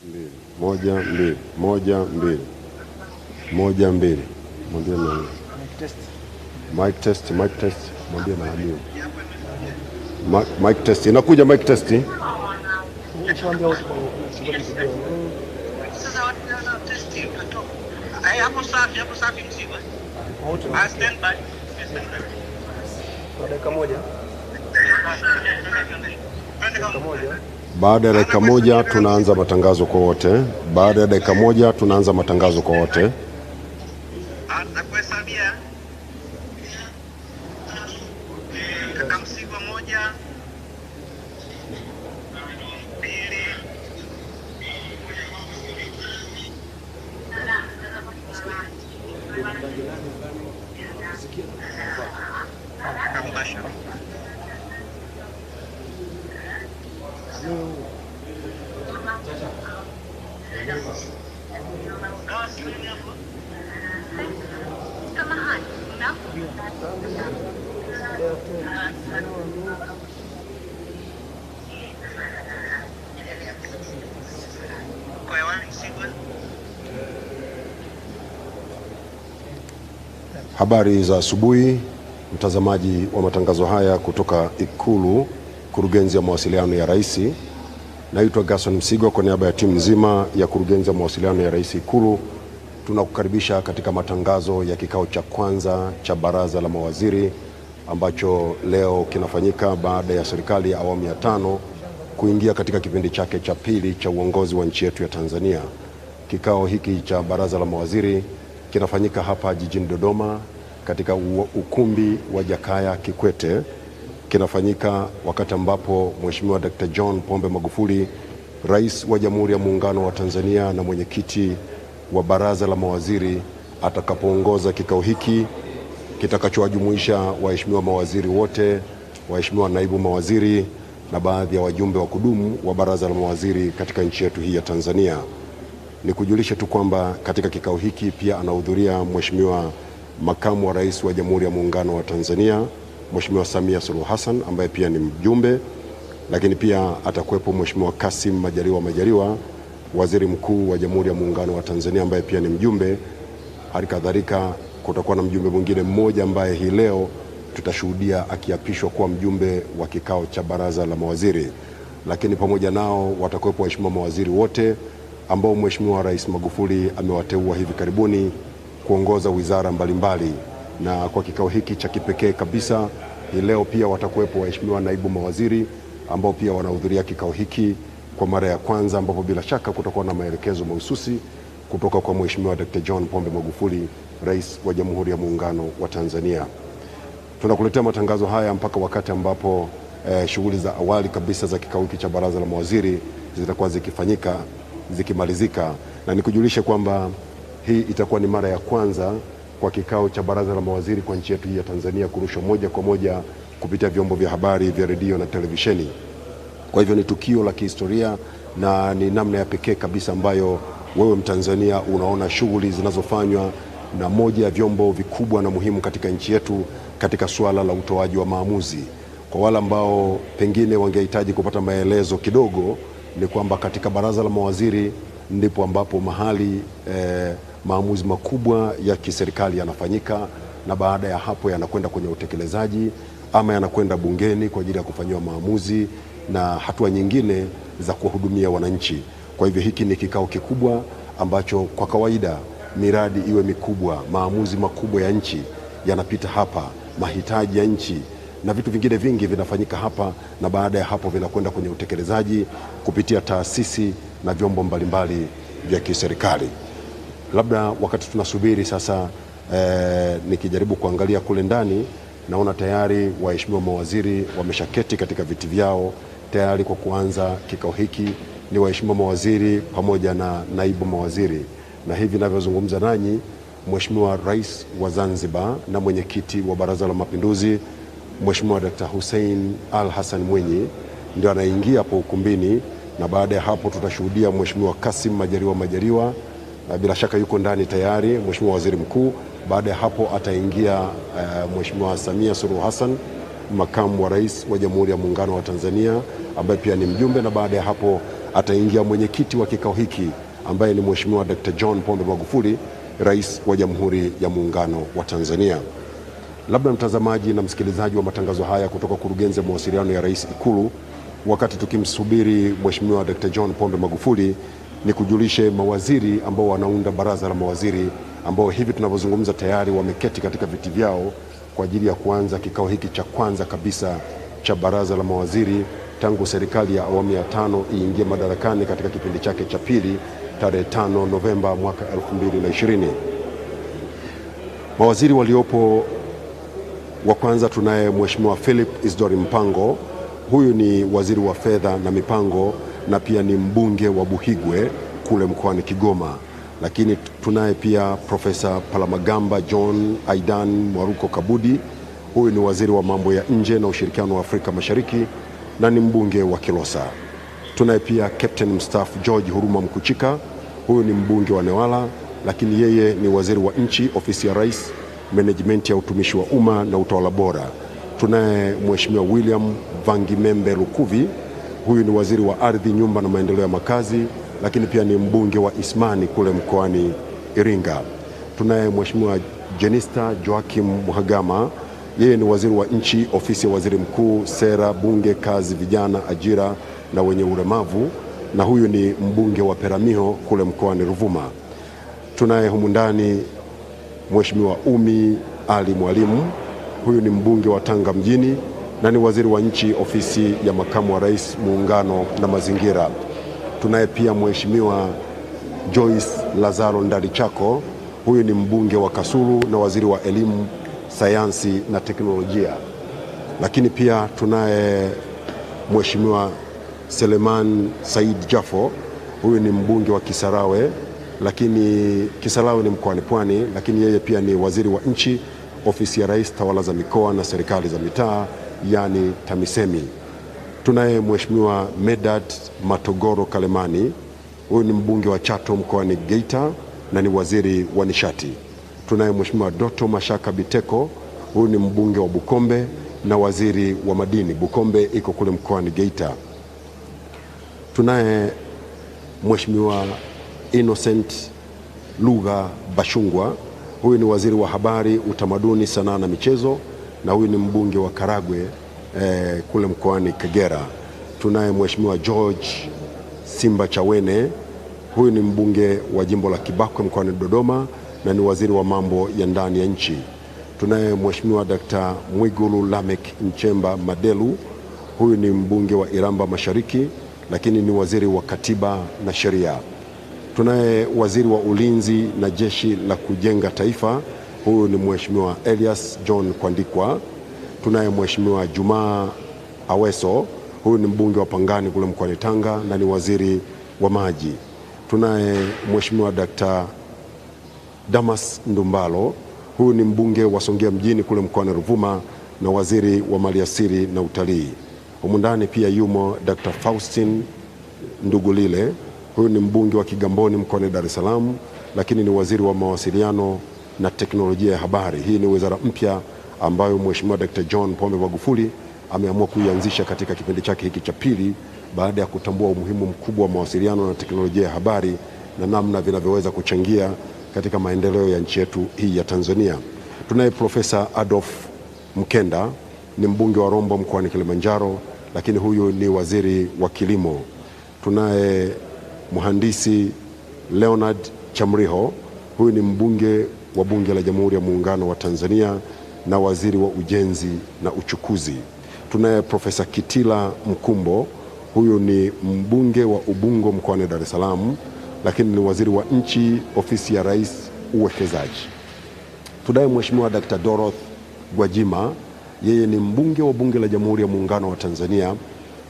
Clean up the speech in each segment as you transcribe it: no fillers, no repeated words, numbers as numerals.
mbili. Moja mbili. Moja mbili. Moja mbili. Mwambie na mic test, mic test. Mwambie na Amir. Mic test. Inakuja mic test. Sasa watu wana test utatoka. Hapo safi mzigo. Stand by. Dakika moja. Baada ya dakika moja tunaanza matangazo kwa wote. Baada ya dakika moja tunaanza matangazo kwa wote. Nakuhesabia. Kaka mzigo moja. Mbili. Kambasha. Habari za asubuhi, mtazamaji wa matangazo haya kutoka Ikulu, Kurugenzi ya Mawasiliano ya Rais. Naitwa Gerson Msigwa kwa niaba ya timu nzima ya Kurugenzi ya Mawasiliano ya Rais Ikulu. Tunakukaribisha katika matangazo ya kikao cha kwanza cha Baraza la Mawaziri ambacho leo kinafanyika baada ya serikali ya awamu ya 5 kuingia katika kipindi chake cha pili cha uongozi wa nchi yetu ya Tanzania. Kikao hiki cha Baraza la Mawaziri kinafanyika hapa jijini Dodoma katika ukumbi wa Jakaya Kikwete. Kinafanyika wakati ambapo Mheshimiwa Dr. John Pombe Magufuli, Rais wa Jamhuri ya Muungano wa Tanzania na mwenyekiti wa Baraza la Mawaziri, atakapoongoza kikao hiki kitakachowajumuisha waheshimiwa mawaziri wote, waheshimiwa naibu mawaziri na baadhi ya wajumbe wa kudumu wa Baraza la Mawaziri katika nchi yetu hii ya Tanzania. Nikujulishe tu kwamba katika kikao hiki pia anahudhuria Mheshimiwa Makamu wa Rais wa Jamhuri ya Muungano wa Tanzania, Mheshimiwa Samia Suluhu Hassan ambaye pia ni mjumbe, lakini pia atakuwepo Mheshimiwa Kassim Majaliwa, Waziri Mkuu wa Jamhuri ya Muungano wa Tanzania ambaye pia ni mjumbe. Hali kadhalika kutakuwa na mjumbe mwingine mmoja ambaye hii leo tutashuhudia akiapishwa kuwa mjumbe wa kikao cha Baraza la Mawaziri. Lakini pamoja nao watakuwepo waheshimiwa mawaziri wote ambao Mheshimiwa Rais Magufuli amewateua hivi karibuni kuongoza wizara mbalimbali. Na kwa kikao hiki cha kipekee kabisa hii leo pia watakuwepo waheshimiwa naibu mawaziri ambao pia wanahudhuria kikao hiki kwa mara ya kwanza, ambapo bila shaka kutakuwa na maelekezo mahususi kutoka kwa Mheshimiwa Dr. John Pombe Magufuli, Rais wa Jamhuri ya Muungano wa Tanzania. Tunakuletea matangazo haya mpaka wakati ambapo shughuli za awali kabisa za kikao hiki cha Baraza la Mawaziri zitakuwa zikimalizika, na nikujulishe kwamba hii itakuwa ni mara ya kwanza kwa kikao cha Baraza la Mawaziri kwa nchi yetu hii ya Tanzania kurushwa moja kwa moja kupitia vyombo vya habari vya redio na televisheni. Kwa hivyo ni tukio la kihistoria na ni namna ya pekee kabisa ambayo wewe Mtanzania unaona shughuli zinazofanywa na moja ya vyombo vikubwa na muhimu katika nchi yetu katika suala la utoaji wa maamuzi. Kwa wale ambao pengine wangehitaji kupata maelezo kidogo, ni kwamba katika Baraza la Mawaziri ndipo ambapo mahali maamuzi makubwa ya kiserikali yanafanyika, na baada ya hapo yanakwenda kwenye utekelezaji ama yanakwenda bungeni kwa ajili ya kufanyiwa maamuzi na hatua nyingine za kuwahudumia wananchi. Kwa hivyo hiki ni kikao kikubwa ambacho kwa kawaida miradi iwe mikubwa, maamuzi makubwa ya nchi yanapita hapa, mahitaji ya nchi na vitu vingine vingi vinafanyika hapa, na baada ya hapo vinakwenda kwenye utekelezaji kupitia taasisi na vyombo mbalimbali vya kiserikali. Labda wakati tunasubiri sasa, nikijaribu kuangalia kule ndani, naona tayari waheshimiwa mawaziri wameshaketi katika viti vyao tayari kwa kuanza kikao hiki. Ni waheshimiwa mawaziri pamoja na naibu mawaziri, na hivi ninavyozungumza nanyi, Mheshimiwa Rais wa Zanzibar na mwenyekiti wa Baraza la Mapinduzi Mheshimiwa Dr. Hussein Ali Hassan Mwinyi ndio anaingia hapo ukumbini, na baada ya hapo tutashuhudia Mheshimiwa Kassim Majaliwa, bila shaka yuko ndani tayari, Mheshimiwa Waziri Mkuu. Baada ya hapo ataingia Mheshimiwa Samia Suluhu Hassan, Makamu wa Rais wa Jamhuri ya Muungano wa Tanzania ambaye pia ni mjumbe, na baada ya hapo ataingia mwenyekiti wa kikao hiki ambaye ni Mheshimiwa Dr. John Pombe Magufuli, Rais wa Jamhuri ya Muungano wa Tanzania. Labda mtazamaji na msikilizaji wa matangazo haya kutoka Kurugenzi ya Mawasiliano ya Rais Ikulu, wakati tukimsubiri Mheshimiwa Dr. John Pombe Magufuli, ni kujulishe mawaziri ambao wanaunda baraza la mawaziri ambao hivi tunavyozungumza tayari wameketi katika viti vyao kwa ajili ya kuanza kikao hiki cha kwanza kabisa cha baraza la mawaziri tangu serikali ya awamu ya 5 iingie madarakani katika kipindi chake cha pili tarehe 5 Novemba mwaka 2020. Mawaziri waliopo, wa kwanza tunaye Mheshimiwa Philip Isdori Mpango. Huyu ni waziri wa fedha na mipango na pia ni mbunge wa Buhigwe kule mkoani Kigoma. Lakini tunaye pia Profesa Palamagamba John Aidan Mwaruko Kabudi. Huyu ni waziri wa mambo ya nje na ushirikiano wa Afrika Mashariki na ni mbunge wa Kilosa. Tunaye pia Captain mstaafu George Huruma Mkuchika. Huyu ni mbunge wa Newala, lakini yeye ni waziri wa nchi, ofisi ya Rais, management ya utumishi wa umma na utawala bora. Tunaye Mheshimiwa William Vangimembe Lukuvi. Huyu ni waziri wa ardhi, nyumba na maendeleo ya makazi, lakini pia ni mbunge wa Ismani kule mkoani Iringa. Tunaye Mheshimiwa Jenista Joakim Mhagama. Yeye ni waziri wa nchi, ofisi ya waziri mkuu, sera, bunge, kazi, vijana, ajira na wenye ulemavu, na huyu ni mbunge wa Peramiho kule mkoani Ruvuma. Tunaye humu ndani Mheshimiwa Umi Ali Mwalimu. Huyu ni mbunge wa Tanga mjini na ni waziri wa nchi, ofisi ya makamu wa rais, muungano na mazingira. Tunaye pia Mheshimiwa Joyce Lazaro Ndalichako. Huyu ni mbunge wa Kasulu na waziri wa elimu, sayansi na teknolojia. Lakini pia tunaye Mheshimiwa Seleman Said Jafo. Huyu ni mbunge wa Kisarawe, lakini Kisarawe ni mkoani Pwani, lakini yeye pia ni waziri wa nchi, ofisi ya rais, tawala za mikoa na serikali za mitaa, yani TAMISEMI. Tunaye Mheshimiwa Medad Matogoro Kalemani. Huyu ni mbunge wa Chato mkoani Geita na ni waziri wa nishati. Tunaye Mheshimiwa Doto Mashaka Biteko. Huyu ni mbunge wa Bukombe na waziri wa madini. Bukombe iko kule mkoani Geita. Tunaye Mheshimiwa Innocent Lugha Bashungwa. Huyu ni waziri wa habari, utamaduni, sanaa na michezo na huyu ni mbunge wa Karagwe kule mkoani Kagera. Tunaye Mheshimiwa George Simba Chawene. Huyu ni mbunge wa jimbo la Kibakwe mkoani Dodoma na ni waziri wa mambo ya ndani ya nchi. Tunaye Mheshimiwa Dr. Mwigulu Lamek Nchemba Madelu. Huyu ni mbunge wa Iramba Mashariki lakini ni waziri wa katiba na sheria. Tunaye waziri wa ulinzi na jeshi la kujenga taifa. Huyu ni Mheshimiwa Elias John Kwandikwa. Tunaye Mheshimiwa Jumaa Aweso. Huyu ni mbunge wa Pangani kule mkoani Tanga na ni waziri wa maji. Tunaye Mheshimiwa Dr. Damas Ndumbalo. Huyu ni mbunge wa Songea mjini kule mkoani Ruvuma na waziri wa maliasili na utalii. Humu ndani pia yumo Dr. Faustin Ndugulile. Huyu ni mbunge wa Kigamboni mkoani Dar es Salaam, lakini ni waziri wa mawasiliano na teknolojia ya habari. Hii ni wizara mpya ambayo Mheshimiwa Dr. John Pombe Magufuli ameamua kuianzisha katika kipindi chake hiki cha pili baada ya kutambua umuhimu mkubwa wa mawasiliano na teknolojia ya habari na namna vinavyoweza kuchangia katika maendeleo ya nchi yetu hii ya Tanzania. Tunaye Profesa Adolf Mkenda, ni mbunge wa Rombo mkoani Kilimanjaro, lakini huyu ni waziri wa kilimo. Tunaye Mhandisi Leonard Chamriho. Huyu ni mbunge wa Bunge la Jamhuri ya Muungano wa Tanzania na waziri wa ujenzi na uchukuzi. Tunaye Profesa Kitila Mkumbo. Huyu ni mbunge wa Ubungo mkoani Dar es Salaam, lakini ni waziri wa nchi, ofisi ya rais, uwekezaji. Tunaye Mheshimiwa Dr. Dorothy Gwajima. Yeye ni mbunge wa Bunge la Jamhuri ya Muungano wa Tanzania,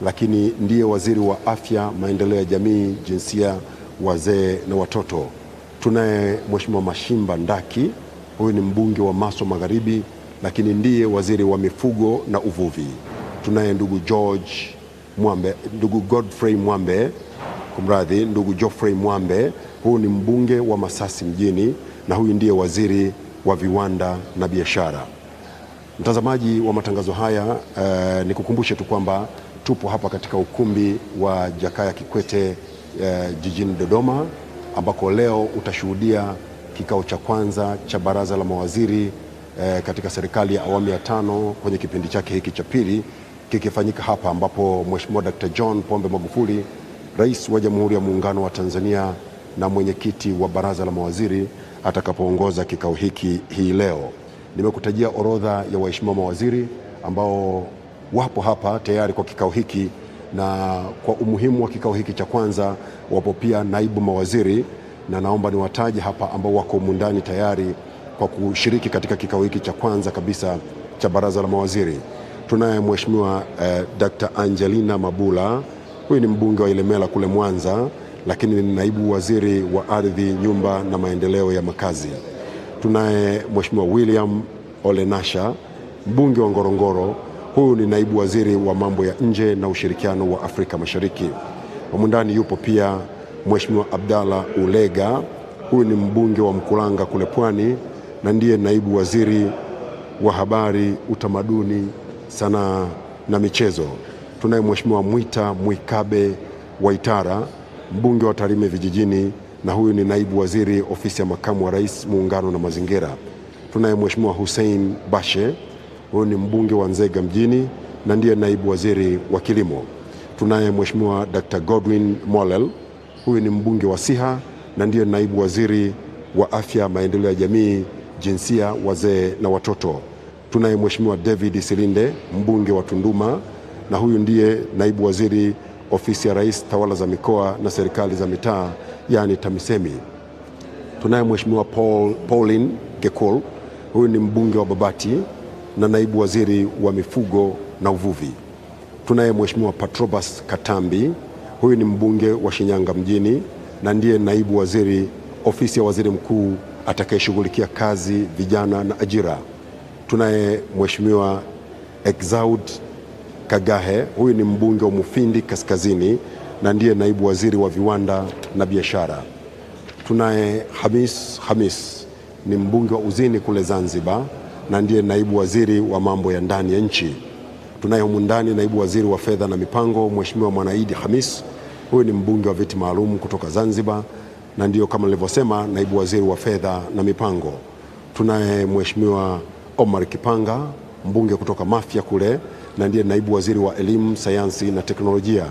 lakini ndiye waziri wa afya, maendeleo ya jamii, jinsia, wazee na watoto. Tunaye Mheshimiwa Mashimba Ndaki. Huyu ni mbunge wa Maswa Magharibi, lakini ndiye waziri wa mifugo na uvuvi. Tunaye ndugu Godfrey Mwambe, ndugu Geoffrey Mwambe. Huyu ni mbunge wa Masasi mjini na huyu ndiye waziri wa viwanda na biashara. Mtazamaji wa matangazo haya, nikukumbushe tu kwamba Tupo hapa katika ukumbi wa Jakaya Kikwete jijini Dodoma, ambako leo utashuhudia kikao cha kwanza cha baraza la mawaziri katika serikali ya awamu ya 5 kwenye kipindi chake hiki cha pili kikifanyika hapa, ambapo Mheshimiwa Dr. John Pombe Magufuli, Rais wa Jamhuri ya Muungano wa Tanzania na mwenyekiti wa baraza la mawaziri atakapoongoza kikao hiki hii leo. Nimekutajia orodha ya waheshimiwa mawaziri ambao wapo hapa tayari kwa kikao hiki, na kwa umuhimu wa kikao hiki cha kwanza wapo pia naibu mawaziri, na naomba niwataje hapa ambao wako humu ndani tayari kwa kushiriki katika kikao hiki cha kwanza kabisa cha baraza la mawaziri. Tunaye Mheshimiwa Dr. Angelina Mabula, huyu ni mbunge wa Ilemela kule Mwanza, lakini ni naibu waziri wa ardhi, nyumba na maendeleo ya makazi. Tunaye Mheshimiwa William Ole Nasha, mbunge wa Ngorongoro, huyu ni naibu waziri wa mambo ya nje na ushirikiano wa Afrika Mashariki. Humu ndani yupo pia Mheshimiwa Abdalla Ulega, huyu ni mbunge wa Mkulanga kule Pwani na ndiye naibu waziri wa habari, utamaduni, sanaa na michezo. Tunaye Mheshimiwa Mwita Mwikabe Waitara, mbunge wa Tarime vijijini, na huyu ni naibu waziri ofisi ya makamu wa rais, muungano na mazingira. Tunaye Mheshimiwa Hussein Bashe, huyu ni mbunge wa Nzega mjini na ndiye naibu waziri wa kilimo. Tunaye Mheshimiwa Dr. Godwin Mollel, huyu ni mbunge wa Siha na ndiye naibu waziri wa afya, maendeleo ya jamii, jinsia, wazee na watoto. Tunaye Mheshimiwa David Silinde, mbunge wa Tunduma, na huyu ndiye naibu waziri ofisi ya rais, tawala za mikoa na serikali za mitaa, yani TAMISEMI. Tunaye Mheshimiwa Pauline Gekul, huyu ni mbunge wa Babati na naibu waziri wa mifugo na uvuvi. Tunaye Mheshimiwa Patrobas Katambi, huyu ni mbunge wa Shinyanga mjini na ndiye naibu waziri ofisi ya waziri mkuu atakayeshughulikia kazi, vijana na ajira. Tunaye Mheshimiwa Exaud Kagahe, huyu ni mbunge wa Mufindi Kaskazini na ndiye naibu waziri wa viwanda na biashara. Tunaye Hamis ni mbunge wa Uzini kule Zanzibar na ndiye naibu waziri wa mambo ya ndani ya nchi. Tunaye humu ndani naibu waziri wa fedha na mipango, Mheshimiwa Mwanaidi Hamis, huyu ni mbunge wa viti maalum kutoka Zanzibar na ndiyo kama nilivyosema naibu waziri wa fedha na mipango. Tunaye Mheshimiwa Omar Kipanga, mbunge kutoka Mafia kule na ndiye naibu waziri wa elimu, sayansi na teknolojia.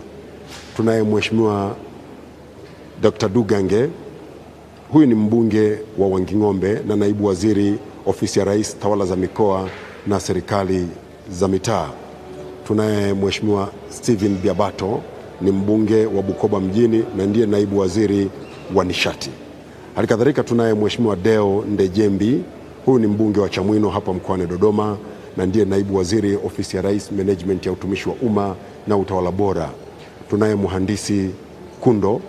Tunaye Mheshimiwa Dr. Dugange, huyu ni mbunge wa Wanging'ombe na naibu waziri ofisi ya rais, tawala za mikoa na serikali za mitaa. Tunaye Mheshimiwa Steven Biabato, ni mbunge wa Bukoba mjini na ndiye naibu waziri wa nishati. Halikadhalika tunaye Mheshimiwa Deo Ndejembi, huyu ni mbunge wa Chamwino hapa mkoani Dodoma na ndiye naibu waziri ofisi ya rais, management ya utumishi wa umma na utawala bora. Tunaye mhandisi Kundo,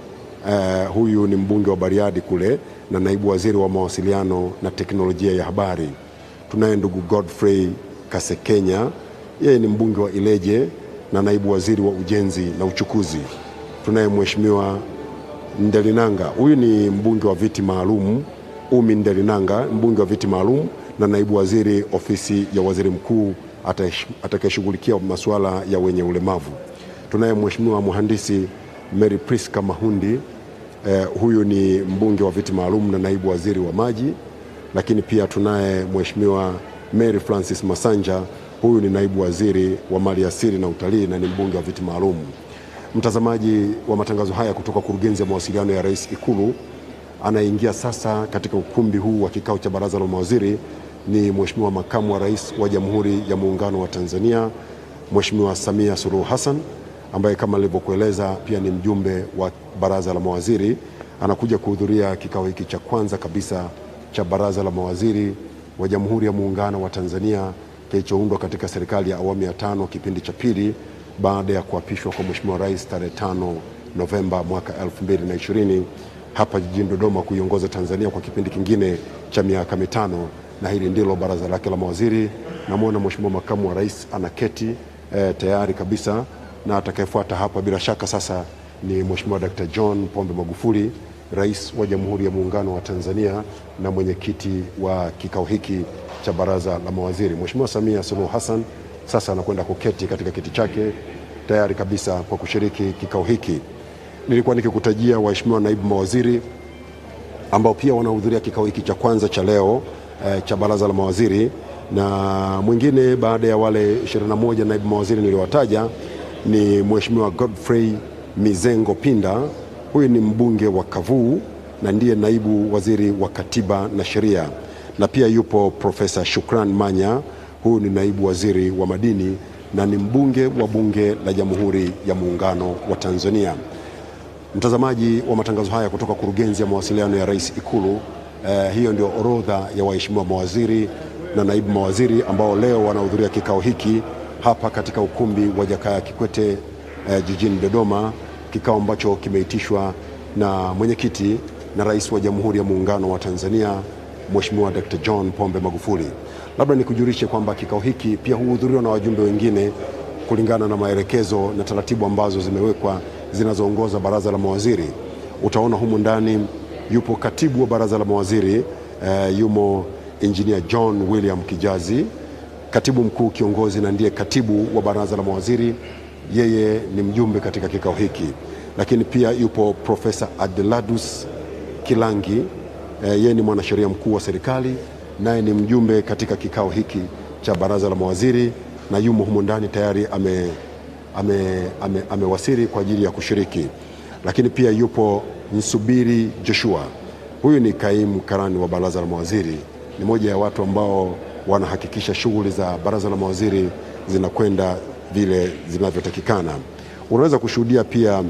huyu ni mbunge wa Bariadi kule na naibu waziri wa mawasiliano na teknolojia ya habari. Tunaye ndugu Godfrey Kasekenya, yeye ni mbunge wa Ileje na naibu waziri wa ujenzi na uchukuzi. Tunaye Mheshimiwa Ndelinanga, huyu ni mbunge wa viti maalum, Umi Ndelinanga, mbunge wa viti maalum na naibu waziri ofisi ya waziri mkuu atakayeshughulikia masuala ya wenye ulemavu. Tunaye Mheshimiwa mhandisi Mary Priska Mahundi, huyu ni mbunge wa viti maalum na naibu waziri wa maji. Lakini pia tunaye Mheshimiwa Mary Francis Masanja, huyu ni naibu waziri wa mali asili na utalii na ni mbunge wa viti maalum. Mtazamaji wa matangazo haya kutoka Kurugenzi ya Mawasiliano ya Rais Ikulu, anaingia sasa katika ukumbi huu wa kikao cha baraza la mawaziri ni Mheshimiwa Makamu wa Rais wa Jamhuri ya Muungano wa Tanzania, Mheshimiwa Samia Suluhu Hassan, ambaye kama nilivyokueleza pia ni mjumbe wa baraza la mawaziri. Anakuja kuhudhuria kikao hiki cha kwanza kabisa cha baraza la mawaziri wa Jamhuri ya Muungano wa Tanzania kilichoundwa katika serikali ya awamu ya 5 kipindi cha pili baada ya kuapishwa kwa Mheshimiwa Rais tarehe 5 Novemba mwaka 2020 hapa jijini Dodoma kuiongoza Tanzania kwa kipindi kingine cha miaka 5, na hili ndilo baraza lake la mawaziri. Namwona Mheshimiwa Makamu wa Rais anaketi tayari kabisa, na atakayefuata hapa bila shaka sasa ni Mheshimiwa Dr. John Pombe Magufuli, Rais wa Jamhuri ya Muungano wa Tanzania na mwenyekiti wa kikao hiki cha baraza la mawaziri. Mheshimiwa Samia Suluhu Hassan sasa anakwenda kuketi katika kiti chake tayari kabisa kwa kushiriki kikao hiki. Nilikuwa nikikutajia waheshimiwa naibu mawaziri ambao pia wanahudhuria kikao hiki cha kwanza cha leo cha baraza la mawaziri, na mwingine baada ya wale 21 naibu mawaziri niliowataja ni Mheshimiwa Godfrey Mizengo Pinda. Huyu ni mbunge wa Kavuu na ndiye naibu waziri wa katiba na sheria, na pia yupo Profesa Shukran Manya. Huyu ni naibu waziri wa madini na ni mbunge wa bunge la Jamhuri ya Muungano wa Tanzania. Mtazamaji wa matangazo haya kutoka kurugenzi ya mawasiliano ya Rais Ikulu, hiyo ndio orodha ya waheshimiwa mawaziri na naibu mawaziri ambao leo wanahudhuria kikao hiki hapa katika ukumbi wa Jakaya Kikwete jijini Dodoma, kikao ambacho kimeitishwa na mwenyekiti na Rais wa Jamhuri ya Muungano wa Tanzania Mheshimiwa Dr. John Pombe Magufuli. Labda nikujulishe kwamba kikao hiki pia huhudhuriwa na wajumbe wengine kulingana na maelekezo na taratibu ambazo zimewekwa zinazoongoza baraza la mawaziri. Utaona humu ndani yupo katibu wa baraza la mawaziri, yumo Engineer John William Kijazi, katibu mkuu kiongozi na ndiye katibu wa baraza la mawaziri, yeye ni mjumbe katika kikao hiki. Lakini pia yupo Profesa Adeladus Kilangi, yeye ni mwanasheria mkuu wa serikali, naye ni mjumbe katika kikao hiki cha baraza la mawaziri na yumo humu ndani tayari amewasili kwa ajili ya kushiriki. Lakini pia yupo Nsubiri Joshua, huyu ni kaimu karani wa baraza la mawaziri, ni moja ya watu ambao wanahakikisha shughuli za baraza la mawaziri zinakwenda vile zinavyotakikana. Unaweza kushuhudia pia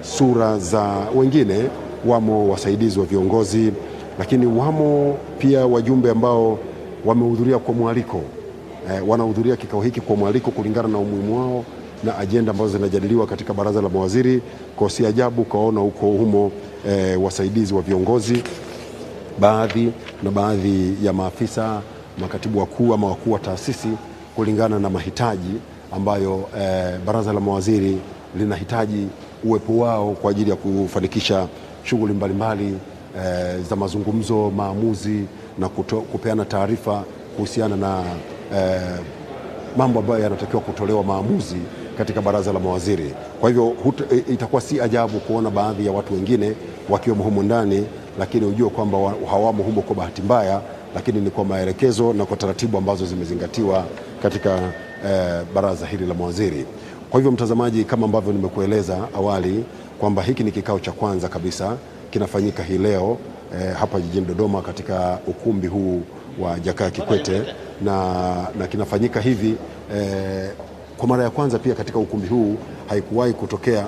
sura za wengine, wamo wasaidizi wa viongozi, lakini wamo pia wajumbe ambao wamehudhuria kwa mwaliko. Wanahudhuria kikao hiki kwa mwaliko kulingana na umuhimu wao na ajenda ambazo zinajadiliwa katika baraza la mawaziri. Kwa si ajabu kaona humo wasaidizi wa viongozi, baadhi ya maafisa, makatibu wakuu ama wakuu wa taasisi, kulingana na mahitaji ambayo baraza la mawaziri linahitaji uwepo wao kwa ajili ya kufanikisha shughuli mbalimbali za mazungumzo, maamuzi na kupeana taarifa kuhusiana na mambo ambayo yanatakiwa kutolewa maamuzi katika baraza la mawaziri. Kwa hivyo itakuwa si ajabu kuona baadhi ya watu wengine wakiwemo humu ndani, lakini ujue kwamba hawamo humo kwa bahati mbaya, lakini ni kwa maelekezo na kwa taratibu ambazo zimezingatiwa katika baraza hili la mawaziri. Kwa hivyo mtazamaji, kama ambavyo nimekueleza awali kwamba hiki ni kikao cha kwanza kabisa kinafanyika hii leo hapa jijini Dodoma katika ukumbi huu wa Jakaya Kikwete, na kinafanyika hivi kwa mara ya kwanza pia katika ukumbi huu. Haikuwahi kutokea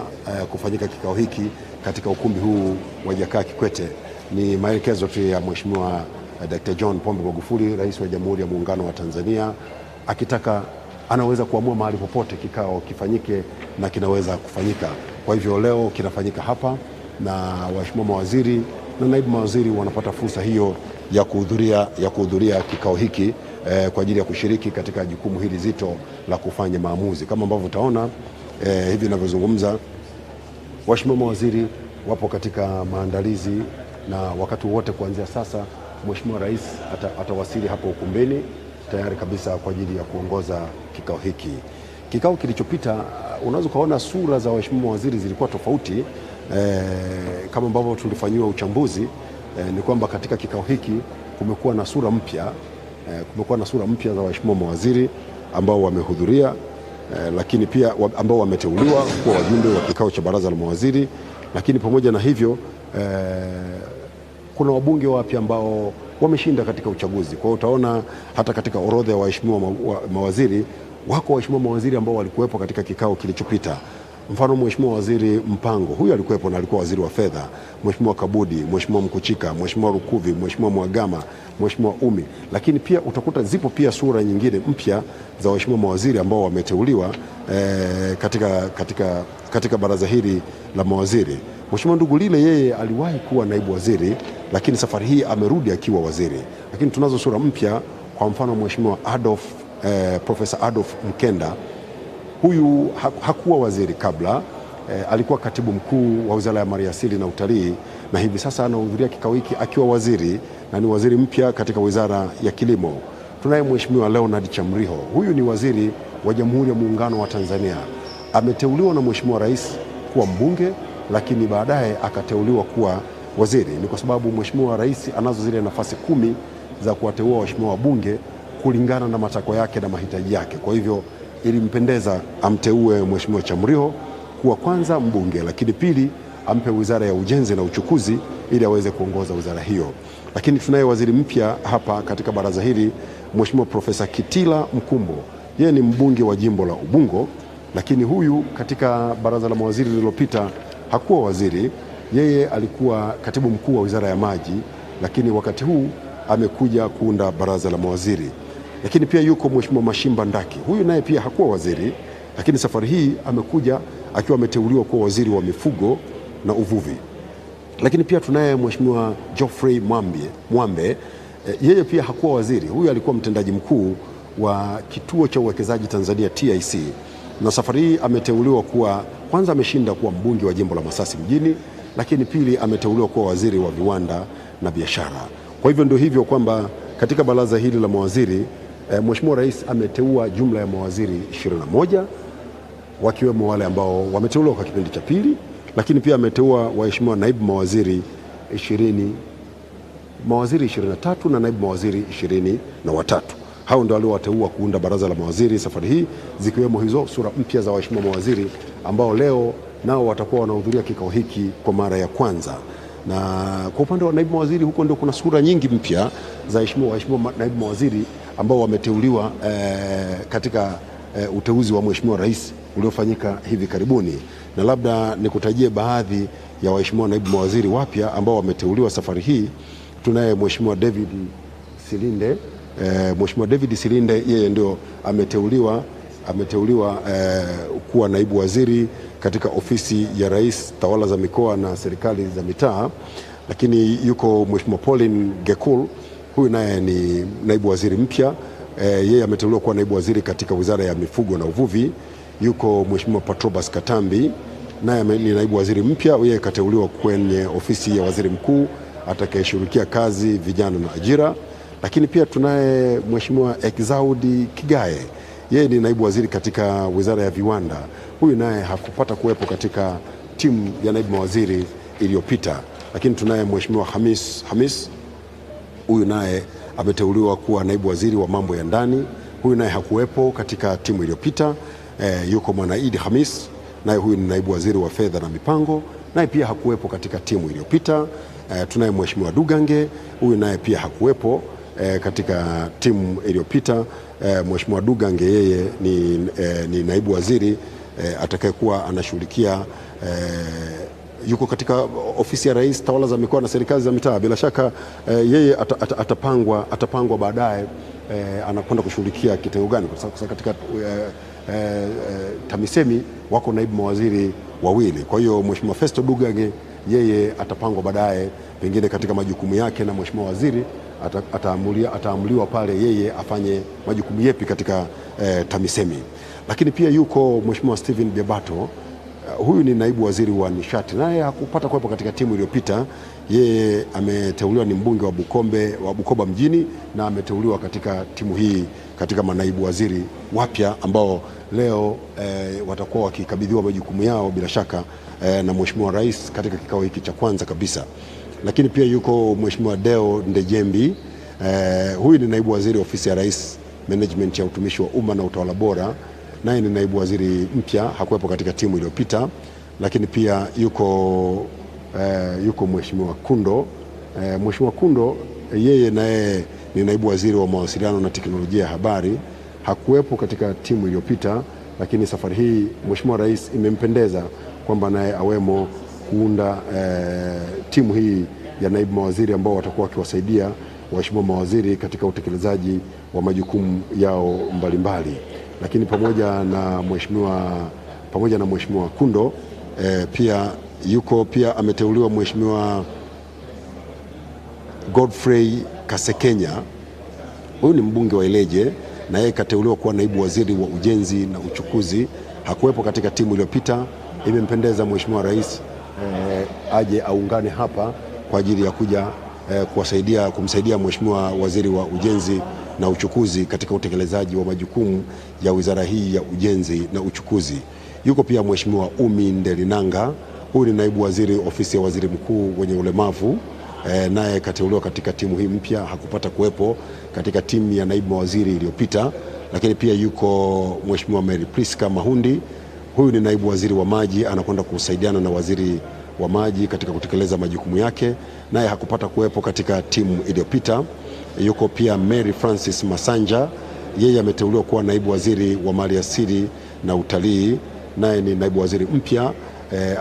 kufanyika kikao hiki katika ukumbi huu wa Jakaya Kikwete. Ni maelekezo tu ya Mheshimiwa Dr. John Pombe Magufuli, Rais wa Jamhuri ya Muungano wa Tanzania. Akitaka anaweza kuamua mahali popote kikao kifanyike na kinaweza kufanyika. Kwa hivyo leo kinafanyika hapa na waheshimiwa mawaziri na naibu mawaziri wanapata fursa hiyo ya kuhudhuria kikao hiki kwa ajili ya kushiriki katika jukumu hili zito la kufanya maamuzi. Kama ambavyo utaona hivi ninavyozungumza, waheshimiwa mawaziri wapo katika maandalizi, na wakati wote kuanzia sasa Mheshimiwa Rais atawasili hapo ukumbini tayari kabisa kwa ajili ya kuongoza kikao hiki. Kikao kilichopita unaweza kuona sura za waheshimiwa mawaziri zilikuwa tofauti. Kama ambavyo tulifanyiwa uchambuzi, ni kwamba katika kikao hiki kumekuwa na sura mpya za waheshimiwa mawaziri ambao wamehudhuria, lakini pia ambao wameteuliwa kuwa wajumbe wa kikao cha baraza la mawaziri. Lakini pamoja na hivyo kuna wabunge wapya ambao wameshinda katika uchaguzi. Kwa hiyo utaona hata katika orodha ya waheshimiwa mawaziri wako waheshimiwa mawaziri ambao walikuwepo katika kikao kilichopita. Mfano, Mheshimiwa Waziri Mpango, huyu alikuwepo na alikuwa waziri wa fedha, Mheshimiwa Kabudi, Mheshimiwa Mkuchika, Mheshimiwa Rukuvi, Mheshimiwa Mwagama, Mheshimiwa Umi. Lakini pia utakuta zipo pia sura nyingine mpya za waheshimiwa mawaziri ambao wameteuliwa katika baraza hili la mawaziri. Mheshimiwa Ndugulile yeye aliwahi kuwa naibu waziri, lakini safari hii amerudi akiwa waziri. Lakini tunazo sura mpya, kwa mfano Mheshimiwa Profesa Adolf Mkenda. Huyu hakuwa waziri kabla, alikuwa katibu mkuu wa Wizara ya Maliasili na Utalii, na hivi sasa anahudhuria kikao hiki akiwa waziri, na ni waziri mpya katika Wizara ya Kilimo. tunaye Mheshimiwa Leonard Chamriho. Huyu ni waziri wa Jamhuri ya Muungano wa Tanzania. Ameteuliwa na Mheshimiwa Rais kuwa mbunge, lakini baadaye akateuliwa kuwa waziri. Ni kwa sababu Mheshimiwa Rais anazo zile nafasi 10 za kuwateua waheshimiwa wabunge kulingana na matakwa yake na mahitaji yake. Kwa hivyo ilimpendeza amteue Mheshimiwa Chamriho kuwa kwanza mbunge, lakini pili ampe wizara ya ujenzi na uchukuzi ili aweze kuongoza wizara hiyo. Lakini tunaye waziri mpya hapa katika baraza hili, Mheshimiwa Profesa Kitila Mkumbo. Yeye ni mbunge wa jimbo la Ubungo, lakini huyu katika baraza la mawaziri lililopita hakuwa waziri. Yeye alikuwa katibu mkuu wa wizara ya maji, lakini wakati huu amekuja kuunda baraza la mawaziri. Lakini pia yuko Mheshimiwa Mashimba Ndaki. Huyu naye pia hakuwa waziri, lakini safari hii amekuja akiwa ameteuliwa kuwa waziri wa mifugo na uvuvi. Lakini pia tunaye Mheshimiwa Geoffrey Mwambe. Yeye pia hakuwa waziri. Huyu alikuwa mtendaji mkuu wa Kituo cha Uwekezaji Tanzania TIC, na safari hii ameteuliwa kuwa, kwanza ameshinda kuwa mbunge wa jimbo la Masasi mjini, lakini pili ameteuliwa kuwa waziri wa viwanda na biashara. Kwa hivyo ndio hivyo kwamba katika baraza hili la mawaziri Mheshimiwa Rais ameteua jumla ya mawaziri 21, wakiwemo wale ambao wameteuliwa kwa kipindi cha pili, lakini pia ameteua waheshimiwa naibu mawaziri 23 na naibu mawaziri 23. Hao ndio waliowateua kuunda baraza la mawaziri safari hii, zikiwemo hizo sura mpya za waheshimiwa mawaziri ambao leo nao watakuwa wanahudhuria kikao hiki kwa mara ya kwanza. Na kwa upande wa naibu mawaziri, huko ndio kuna sura nyingi mpya za waheshimiwa naibu mawaziri ambao wameteuliwa katika uteuzi wa Mheshimiwa Rais uliofanyika hivi karibuni. Na labda nikutajie baadhi ya waheshimiwa naibu mawaziri wapya ambao wameteuliwa safari hii. Tunaye Mheshimiwa David Silinde. Mheshimiwa David Silinde yeye ndio ameteuliwa kuwa naibu waziri katika ofisi ya Rais, tawala za mikoa na serikali za mitaa. Lakini yuko Mheshimiwa Pauline Gekul. Huyu naye ni naibu waziri mpya. Yeye ameteuliwa kuwa naibu waziri katika wizara ya mifugo na uvuvi. Yuko Mheshimiwa Patrobas Katambi, naye ni naibu waziri mpya. Yeye kateuliwa kwenye ofisi ya waziri mkuu atakayeshughulikia kazi, vijana na ajira. Lakini pia tunaye Mheshimiwa Exaudi Kigae. Yeye ni naibu waziri katika wizara ya viwanda. Huyu naye hakupata kuwepo katika timu ya naibu mawaziri iliyopita. Lakini tunaye Mheshimiwa Hamis. Huyu naye ameteuliwa kuwa naibu waziri wa mambo ya ndani. Huyu naye hakuwepo katika timu iliyopita. Yuko Mwanaidi Hamis, naye huyu ni naibu waziri wa fedha na mipango, naye pia hakuwepo katika timu iliyopita. Tunaye Mheshimiwa Dugange. Huyu naye pia hakuwepo katika timu iliyopita. Mheshimiwa Dugange yeye ni naibu waziri atakayekuwa anashughulikia yuko katika ofisi ya Rais, tawala za mikoa na serikali za mitaa. Bila shaka yeye atapangwa baadaye anakwenda kushughulikia kitengo gani, kwa sababu katika TAMISEMI wako naibu mawaziri wawili. Kwa hiyo Mheshimiwa Festo Dugange yeye atapangwa baadaye pengine katika majukumu yake, na Mheshimiwa waziri ataamuliwa pale yeye afanye majukumu yepi katika TAMISEMI. Lakini pia yuko Mheshimiwa Steven Biabato. Huyu ni naibu waziri wa nishati, naye hakupata kuwepo katika timu iliyopita. Yeye ameteuliwa, ni mbunge wa Bukoba mjini, na ameteuliwa katika timu hii katika manaibu waziri wapya ambao leo watakuwa wakikabidhiwa majukumu yao bila shaka na Mheshimiwa Rais katika kikao hiki cha kwanza kabisa. Lakini pia yuko Mheshimiwa Deo Ndejembi. Huyu ni naibu waziri ofisi ya Rais, management ya utumishi wa umma na utawala bora, naye ni naibu waziri mpya, hakuwepo katika timu iliyopita. Lakini pia yuko Mheshimiwa Kundo. Mheshimiwa Kundo yeye naye ni naibu waziri wa mawasiliano na teknolojia ya habari, hakuwepo katika timu iliyopita, lakini safari hii Mheshimiwa Rais imempendeza kwamba naye awemo kuunda timu hii ya naibu mawaziri ambao watakuwa wakiwasaidia waheshimiwa mawaziri katika utekelezaji wa majukumu yao mbalimbali. Lakini pamoja na Mheshimiwa Kundo pia ameteuliwa Mheshimiwa Godfrey Kasekenya. Huyu ni mbunge wa Ileje, na yeye kateuliwa kuwa naibu waziri wa ujenzi na uchukuzi, hakuwepo katika timu iliyopita. Imempendeza Mheshimiwa Rais aje aungane hapa kwa ajili ya kuja kumsaidia Mheshimiwa waziri wa ujenzi na uchukuzi katika utekelezaji wa majukumu ya wizara hii ya ujenzi na uchukuzi. Yuko pia Mheshimiwa Umi Ndelinanga, huyu ni naibu waziri ofisi ya waziri mkuu wenye ulemavu, naye kateuliwa katika timu hii mpya, hakupata kuwepo katika timu ya naibu mawaziri iliyopita. Lakini pia yuko Mheshimiwa Mary Priska Mahundi, huyu ni naibu waziri wa maji, anakwenda kusaidiana na waziri wa maji katika kutekeleza majukumu yake, naye hakupata kuwepo katika timu iliyopita. Yuko pia Mary Francis Masanja, yeye ameteuliwa kuwa naibu waziri wa mali asili na utalii, naye ni naibu waziri mpya,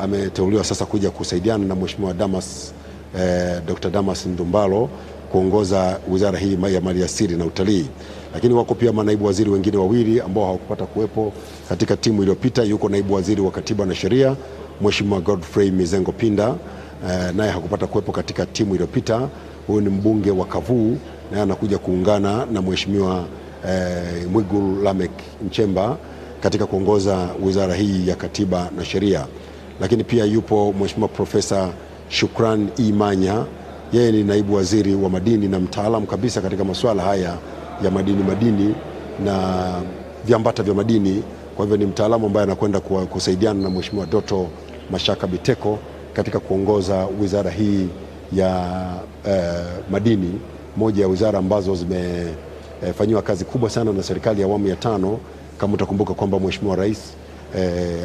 ameteuliwa sasa kuja kusaidiana na Mheshimiwa Dr. Damas Ndumbalo kuongoza wizara hii ya mali asili na utalii. Lakini wako pia manaibu waziri wengine wawili ambao hawakupata kuwepo katika timu iliyopita. Yuko naibu waziri wa katiba na sheria Mheshimiwa Godfrey Mizengo Pinda, naye hakupata kuwepo katika timu iliyopita. Huyu ni mbunge wa Kavuu, naye anakuja kuungana na Mheshimiwa Mwigulu Lameck Nchemba katika kuongoza wizara hii ya katiba na sheria. Lakini pia yupo Mheshimiwa Profesa Shukran Imanya, yeye ni naibu waziri wa madini na mtaalamu kabisa katika masuala haya ya madini na viambata vya madini. Kwa hivyo ni mtaalamu ambaye anakwenda kusaidiana na Mheshimiwa Doto Mashaka Biteko katika kuongoza wizara hii ya madini, moja ya wizara ambazo zimefanyiwa kazi kubwa sana na serikali ya awamu ya 5. Kama utakumbuka kwamba Mheshimiwa Rais